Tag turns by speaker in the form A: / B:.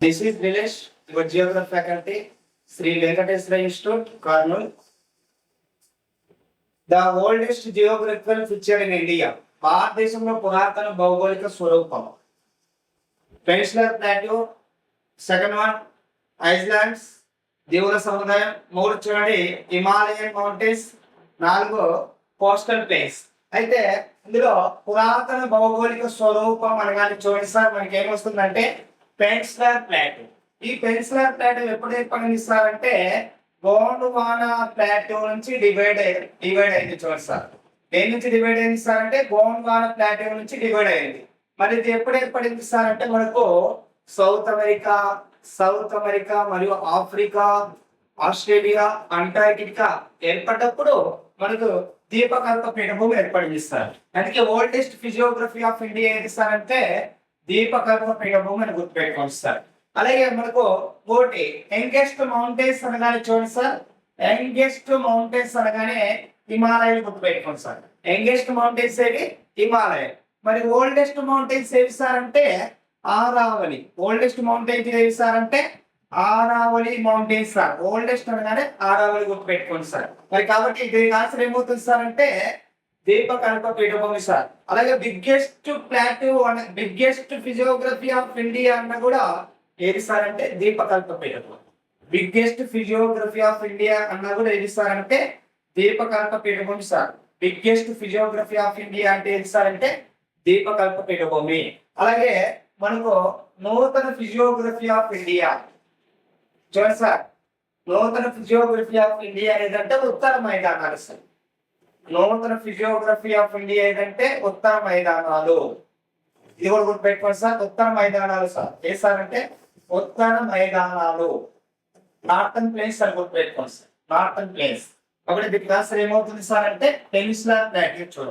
A: This is Nilesh, your geography faculty, Sri Venkateswara Institute, Kurnool. The oldest geographical feature in India. భారతదేశంలో పురాతన భౌగోళిక స్వరూపం. Peninsular plateau, second one islands, దీవుల సముదాయం, మూడు చూడండి హిమాలయన్ మౌంటైన్స్, నాలుగు కోస్టల్ ప్లేన్స్. అయితే ఇందులో పురాతన భౌగోళిక స్వరూపం అనగానే చూడండి సార్ మనకి ఏమొస్తుందంటే పెనిన్సులర్ ప్లాట్యూ. ఈ పెనిన్సులర్ ప్లాట్యూ ఎప్పుడు ఏర్పడిస్తారంటే గోండ్వానా ప్లాట్యూ నుంచి డివైడ్ అయింది చూడండి సార్. దేని నుంచి డివైడ్ అయింది సార్ అంటే గోండ్వానా ప్లాట్యూ నుంచి డివైడ్ అయింది. మరి ఇది ఎప్పుడు ఏర్పడింది సార్ అంటే మనకు సౌత్ అమెరికా మరియు ఆఫ్రికా, ఆస్ట్రేలియా, అంటార్కిటికా ఏర్పడ్డప్పుడు మనకు దీపకల్ప పీఠభూమి ఏర్పడింది సార్. అందుకే ఓల్డెస్ట్ ఫిజియోగ్రఫీ ఆఫ్ ఇండియా ఏది సార్ అంటే దీపకల్ప పీఠభూమి అని గుర్తుపెట్టుకోండి సార్. అలాగే మనకు కోటి యంగెస్ట్ మౌంటైన్స్ అనగానే చూడండి సార్, యంగెస్ట్ మౌంటైన్స్ అనగానే హిమాలయాలు గుర్తుపెట్టుకోండి సార్. యంగెస్ట్ మౌంటైన్స్ ఏవి హిమాలయ. మరి ఓల్డెస్ట్ మౌంటైన్స్ ఏవి సార్ అంటే ఆరావళి. ఓల్డెస్ట్ మౌంటైన్స్ ఏవి సార్ అంటే ఆరావళి మౌంటైన్స్ సార్. ఓల్డెస్ట్ అనగానే ఆరావళి గుర్తుపెట్టుకోండి సార్. మరి కాబట్టి దీనికి ఆన్సర్ ఏమవుతుంది సార్ అంటే దీపకల్ప పీఠభూమి సార్. అలాగే biggest plateau biggest physiography of India అన్న కూడా ఏది సార్ అంటే దీపకల్ప పీఠభూమి. బిగ్గెస్ట్ ఫిజియోగ్రఫీ ఆఫ్ ఇండియా అన్న కూడా ఏది సార్ అంటే దీపకల్ప పీఠభూమి sir. Biggest physiography of India అంటే ఏది సార్ అంటే దీపకల్ప పీఠభూమి. అలాగే మనకు నూతన ఫిజియోగ్రఫీ ఆఫ్ ఇండియా చూడండి సార్. నూతన ఫిజియోగ్రఫీ ఆఫ్ ఇండియా ఏదంటే ఉత్తర మైదానాలు సార్. నూతన ఫిజియోగ్రఫీ ఆఫ్ ఇండియా ఏదంటే ఉత్తర మైదానాలు. ఇది కూడా గుర్తుపెట్టుకోండి సార్, ఉత్తర మైదానాలు సార్. ఏ సార్ అంటే ఉత్తర మైదానాలు. నార్థన్ ప్లేన్స్ అని గుర్తుపెట్టుకోండి సార్, నార్థన్ ప్లేన్స్. కాబట్టి దీనికి ఆన్సర్ ఏమవుతుంది సార్ అంటే పెనిన్సులర్ ప్లాట్యూ చూడండి.